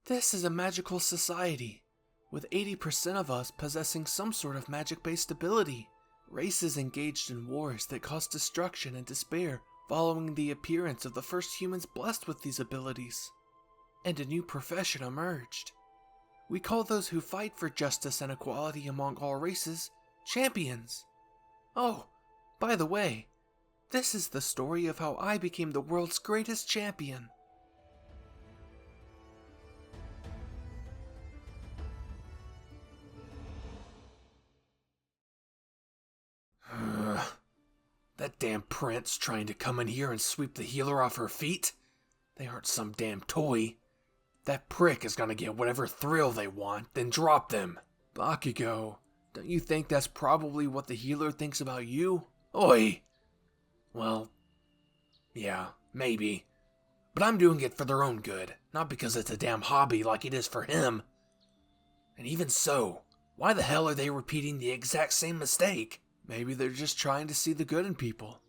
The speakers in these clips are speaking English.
This is a magical society, with 80% of us possessing some sort of magic-based ability. Races engaged in wars that cause destruction and despair following the appearance of the first humans blessed with these abilities. And a new profession emerged. We call those who fight for justice and equality among all races champions. Oh, by the way, this is the story of how I became the world's greatest champion. That damn prince trying to come in here and sweep the healer off her feet? They aren't some damn toy. That prick is gonna get whatever thrill they want, then drop them. Bakugo, don't you think that's probably what the healer thinks about you? Oi! Well, yeah, maybe. But I'm doing it for their own good, not because it's a damn hobby like it is for him. And even so, why the hell are they repeating the exact same mistake? Maybe they're just trying to see the good in people,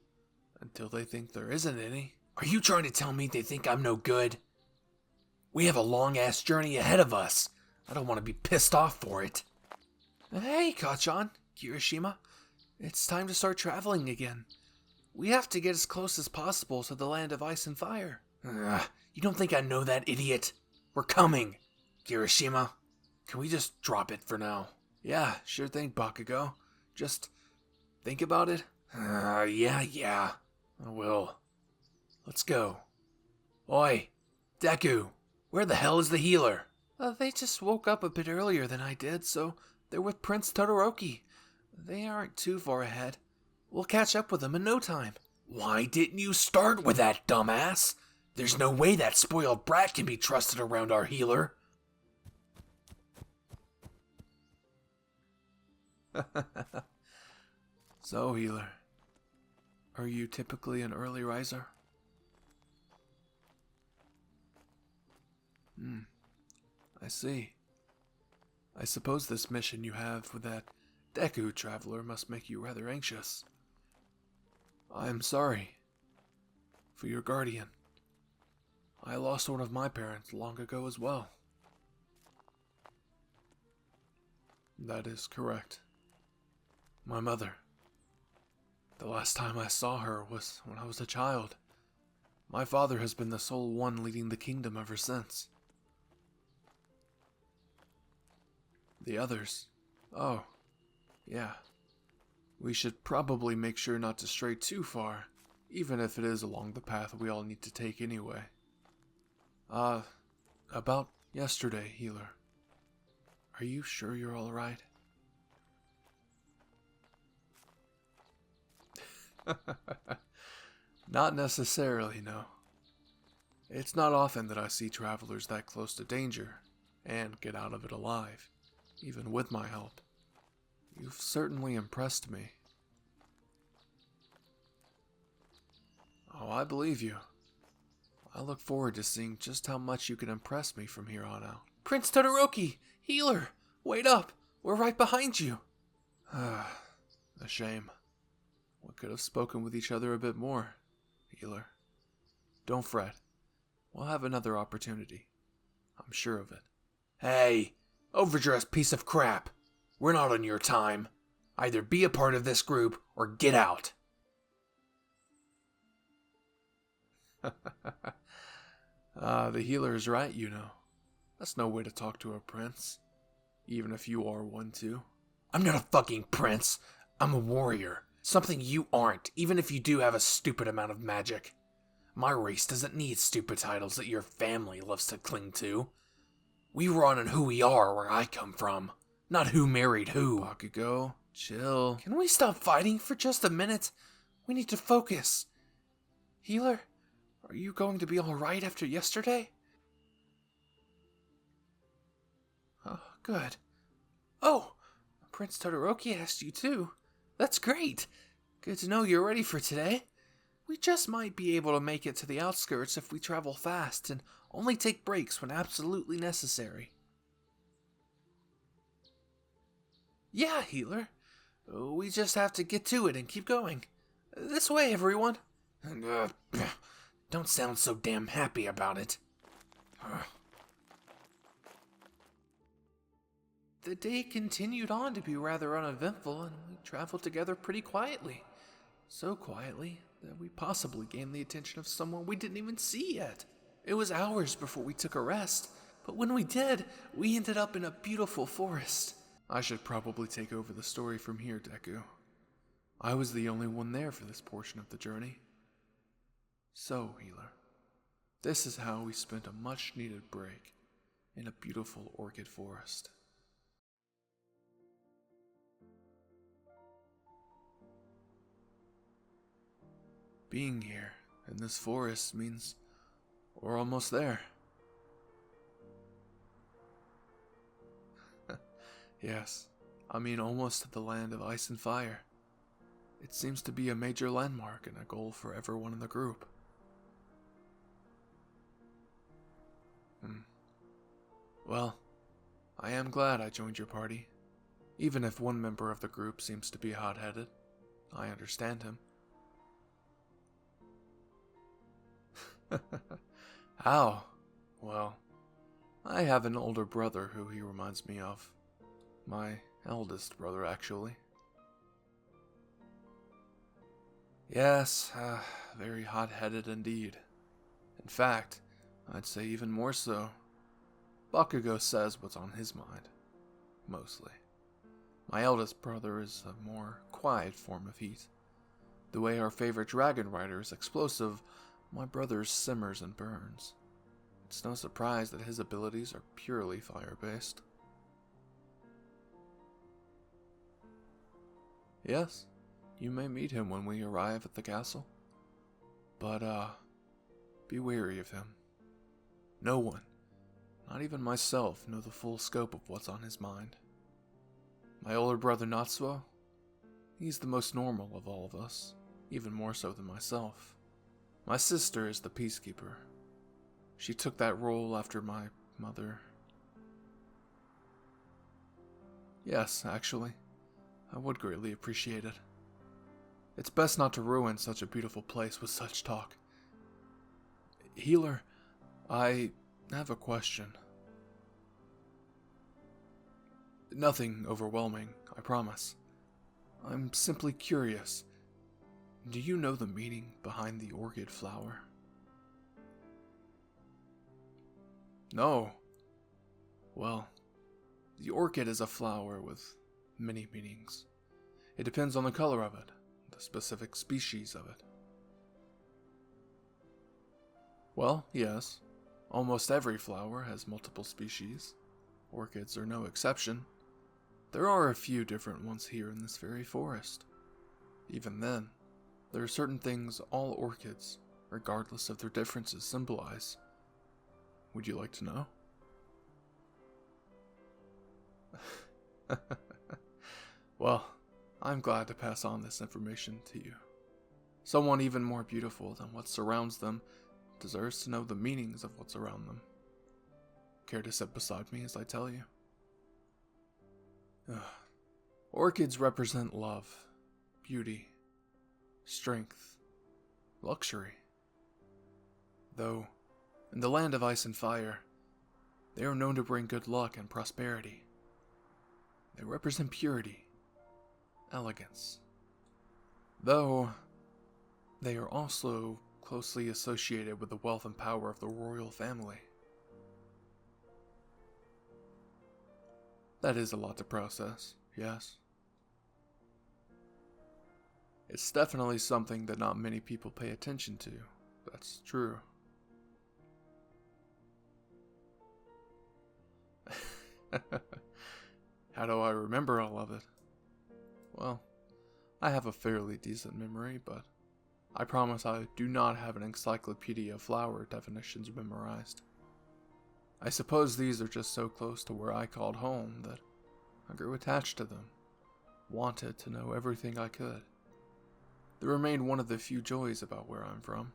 until they think there isn't any. Are you trying to tell me they think I'm no good? We have a long-ass journey ahead of us. I don't want to be pissed off for it. Hey, Kachan, Kirishima. It's time to start traveling again. We have to get as close as possible to the land of ice and fire. You don't think I know that, idiot? We're coming, Kirishima. Can we just drop it for now? Yeah, sure thing, Bakugo. Just think about it? Yeah. I will. Let's go. Oi, Deku, where the hell is the healer? They just woke up a bit earlier than I did, so they're with Prince Todoroki. They aren't too far ahead. We'll catch up with them in no time. Why didn't you start with that, dumbass? There's no way that spoiled brat can be trusted around our healer. So, healer, are you typically an early riser? I see. I suppose this mission you have with that Deku traveler must make you rather anxious. I am sorry for your guardian. I lost one of my parents long ago as well. That is correct. My mother. The last time I saw her was when I was a child. My father has been the sole one leading the kingdom ever since. The others? Oh, yeah. We should probably make sure not to stray too far, even if it is along the path we all need to take anyway. About yesterday, healer. Are you sure you're all right? Not necessarily, no. It's not often that I see travelers that close to danger and get out of it alive, even with my help. You've certainly impressed me. Oh, I believe you. I look forward to seeing just how much you can impress me from here on out. Prince Todoroki! Healer! Wait up! We're right behind you! A shame. We could have spoken with each other a bit more, healer. Don't fret. We'll have another opportunity. I'm sure of it. Hey! Overdressed piece of crap! We're not on your time. Either be a part of this group or get out. The healer is right, you know. That's no way to talk to a prince. Even if you are one too. I'm not a fucking prince. I'm a warrior. Something you aren't, even if you do have a stupid amount of magic. My race doesn't need stupid titles that your family loves to cling to. We run on who we are where I come from, not who married who. Bakugo, chill. Can we stop fighting for just a minute? We need to focus. Healer, are you going to be alright after yesterday? Oh, good. Oh, Prince Todoroki asked you too. That's great. Good to know you're ready for today. We just might be able to make it to the outskirts if we travel fast and only take breaks when absolutely necessary. Yeah, healer. We just have to get to it and keep going. This way, everyone. Don't sound so damn happy about it. The day continued on to be rather uneventful, and we traveled together pretty quietly. So quietly that we possibly gained the attention of someone we didn't even see yet. It was hours before we took a rest, but when we did, we ended up in a beautiful forest. I should probably take over the story from here, Deku. I was the only one there for this portion of the journey. So, Healer, this is how we spent a much-needed break in a beautiful orchid forest. Being here in this forest means we're almost there. Yes, I mean almost to the land of ice and fire. It seems to be a major landmark and a goal for everyone in the group. Well, I am glad I joined your party. Even if one member of the group seems to be hot-headed, I understand him. How? Well, I have an older brother who he reminds me of. My eldest brother, actually. Yes, very hot-headed indeed. In fact, I'd say even more so. Bakugo says what's on his mind. Mostly. My eldest brother is a more quiet form of heat. The way our favorite dragon rider is explosive, my brother simmers and burns. It's no surprise that his abilities are purely fire-based. Yes, you may meet him when we arrive at the castle. But, be wary of him. No one, not even myself, know the full scope of what's on his mind. My older brother Natsuo, he's the most normal of all of us, even more so than myself. My sister is the peacekeeper. She took that role after my mother. Yes, actually, I would greatly appreciate it. It's best not to ruin such a beautiful place with such talk. Healer, I have a question. Nothing overwhelming, I promise. I'm simply curious. Do you know the meaning behind the orchid flower? No. Well, the orchid is a flower with many meanings. It depends on the color of it, the specific species of it. Well, yes. Almost every flower has multiple species. Orchids are no exception. There are a few different ones here in this very forest. Even then, there are certain things all orchids, regardless of their differences, symbolize. Would you like to know? Well, I'm glad to pass on this information to you. Someone even more beautiful than what surrounds them deserves to know the meanings of what's around them. Care to sit beside me as I tell you? Orchids represent love, beauty, strength, luxury. Though, in the land of ice and fire, they are known to bring good luck and prosperity. They represent purity, elegance. Though, they are also closely associated with the wealth and power of the royal family. That is a lot to process, yes. It's definitely something that not many people pay attention to, that's true. How do I remember all of it? Well, I have a fairly decent memory, but I promise I do not have an encyclopedia of flower definitions memorized. I suppose these are just so close to where I called home that I grew attached to them, wanted to know everything I could. They remained one of the few joys about where I'm from.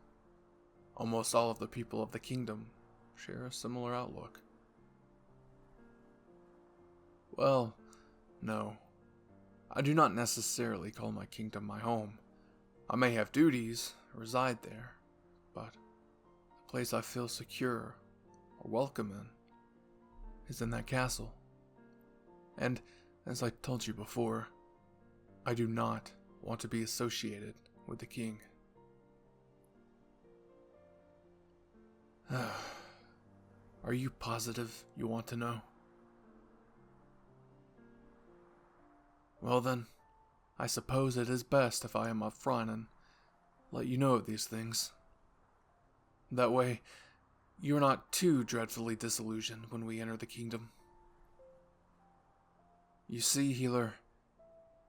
Almost all of the people of the kingdom share a similar outlook. Well, no. I do not necessarily call my kingdom my home. I may have duties, reside there, but the place I feel secure or welcome in is in that castle. And, as I told you before, I do not want to be associated with the king. Are you positive you want to know? Well then, I suppose it is best if I am upfront and let you know of these things. That way, you are not too dreadfully disillusioned when we enter the kingdom. You see, Healer,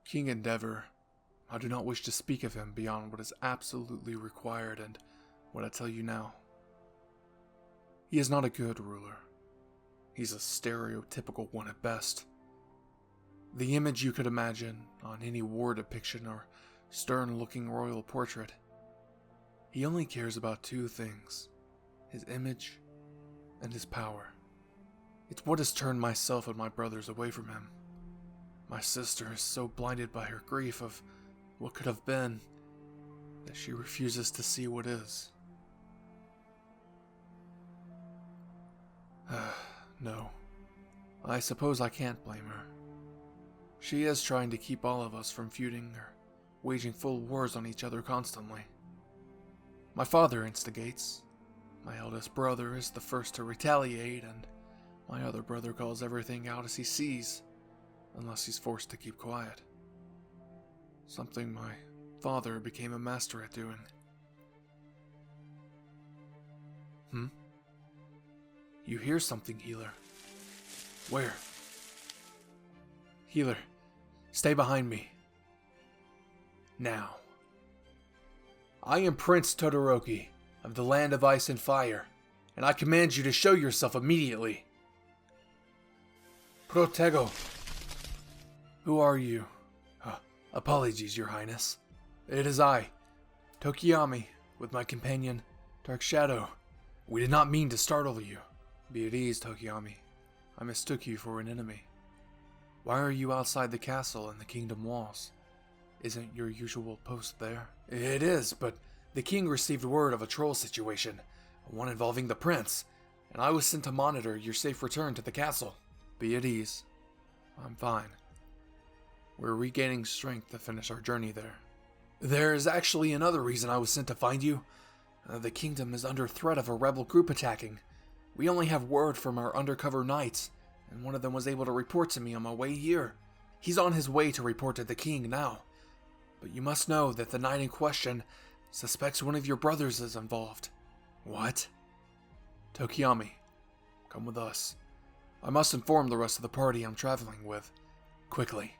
King Endeavor, I do not wish to speak of him beyond what is absolutely required and what I tell you now. He is not a good ruler. He's a stereotypical one at best. The image you could imagine on any war depiction or stern-looking royal portrait. He only cares about two things, his image and his power. It's what has turned myself and my brothers away from him. My sister is so blinded by her grief of what could have been that she refuses to see what is. No, I suppose I can't blame her. She is trying to keep all of us from feuding or waging full wars on each other constantly. My father instigates. My eldest brother is the first to retaliate, and my other brother calls everything out as he sees, unless he's forced to keep quiet. Something my father became a master at doing. You hear something, Healer. Where? Healer, stay behind me. Now. I am Prince Todoroki of the Land of Ice and Fire, and I command you to show yourself immediately. Protego. Who are you? Apologies, Your Highness. It is I, Tokoyami, with my companion, Dark Shadow. We did not mean to startle you. Be at ease, Tokoyami. I mistook you for an enemy. Why are you outside the castle and the kingdom walls? Isn't your usual post there? It is, but the king received word of a troll situation, one involving the prince, and I was sent to monitor your safe return to the castle. Be at ease. I'm fine. We're regaining strength to finish our journey there. There is actually another reason I was sent to find you. The kingdom is under threat of a rebel group attacking. We only have word from our undercover knights, and one of them was able to report to me on my way here. He's on his way to report to the king now. But you must know that the knight in question suspects one of your brothers is involved. What? Tokoyami, come with us. I must inform the rest of the party I'm traveling with. Quickly.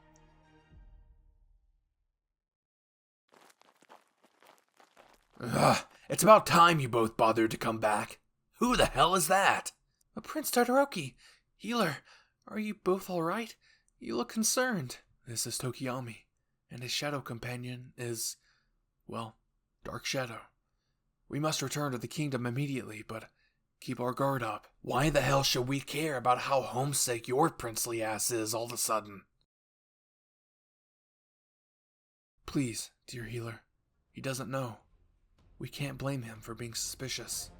It's about time you both bothered to come back. Who the hell is that? Prince Todoroki. Healer, are you both alright? You look concerned. This is Tokoyami, and his shadow companion is, well, Dark Shadow. We must return to the kingdom immediately, but keep our guard up. Why the hell should we care about how homesick your princely ass is all of a sudden? Please, dear Healer, he doesn't know. We can't blame him for being suspicious.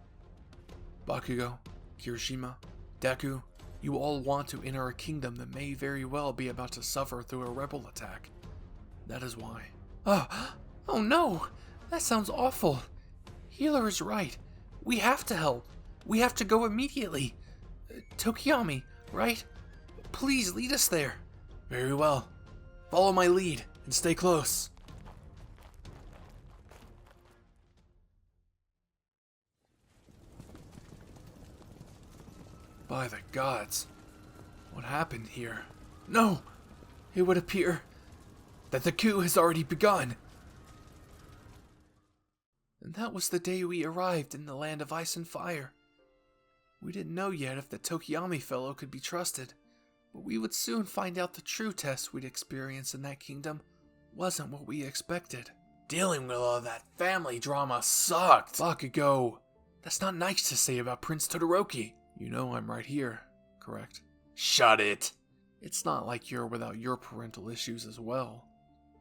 Bakugo, Kirishima, Deku, you all want to enter a kingdom that may very well be about to suffer through a rebel attack. That is why. Oh no! That sounds awful. Healer is right. We have to help. We have to go immediately. Tokoyami, right? Please lead us there. Very well. Follow my lead and stay close. By the gods, what happened here? No! It would appear that the coup has already begun. And that was the day we arrived in the Land of Ice and Fire. We didn't know yet if the Tokoyami fellow could be trusted, but we would soon find out the true test we'd experience in that kingdom wasn't what we expected. Dealing with all that family drama sucked. Bakugo, that's not nice to say about Prince Todoroki. You know I'm right here, correct? Shut it! It's not like you're without your parental issues as well,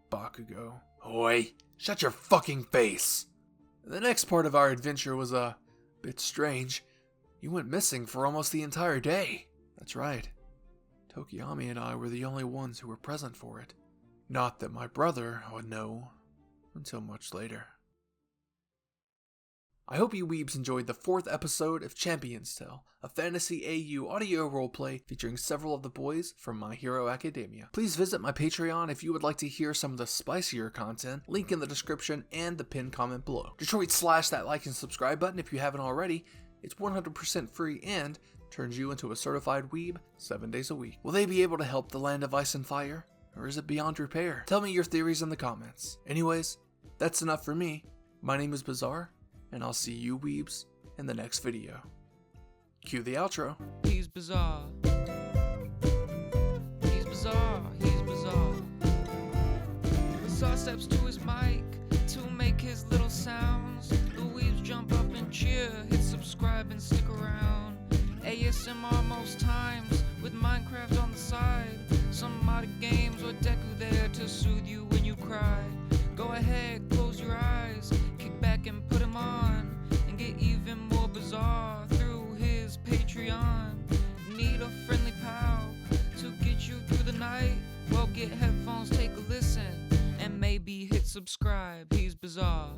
Bakugo. Oi, shut your fucking face! The next part of our adventure was a bit strange. You went missing for almost the entire day. That's right. Tokoyami and I were the only ones who were present for it. Not that my brother would know until much later. I hope you weebs enjoyed the 4th episode of Champion's Tale, a fantasy AU audio roleplay featuring several of the boys from My Hero Academia. Please visit my Patreon if you would like to hear some of the spicier content, link in the description and the pinned comment below. Detroit slash that like and subscribe button if you haven't already. It's 100% free and turns you into a certified weeb 7 days a week. Will they be able to help the land of ice and fire? Or is it beyond repair? Tell me your theories in the comments. Anyways, that's enough for me. My name is Bizarre, and I'll see you weebs in the next video. Cue the outro. He's bizarre. He's bizarre. He's bizarre. Bizarre steps to his mic to make his little sounds. The weebs jump up and cheer, hit subscribe and stick around. ASMR most times with Minecraft on the side. Some modded games or Deku there to soothe you when you cry. Go ahead, close your eyes, kick back and put him on, and get even more bizarre through his Patreon. Need a friendly pal to get you through the night? Well, get headphones, take a listen, and maybe hit subscribe. He's bizarre.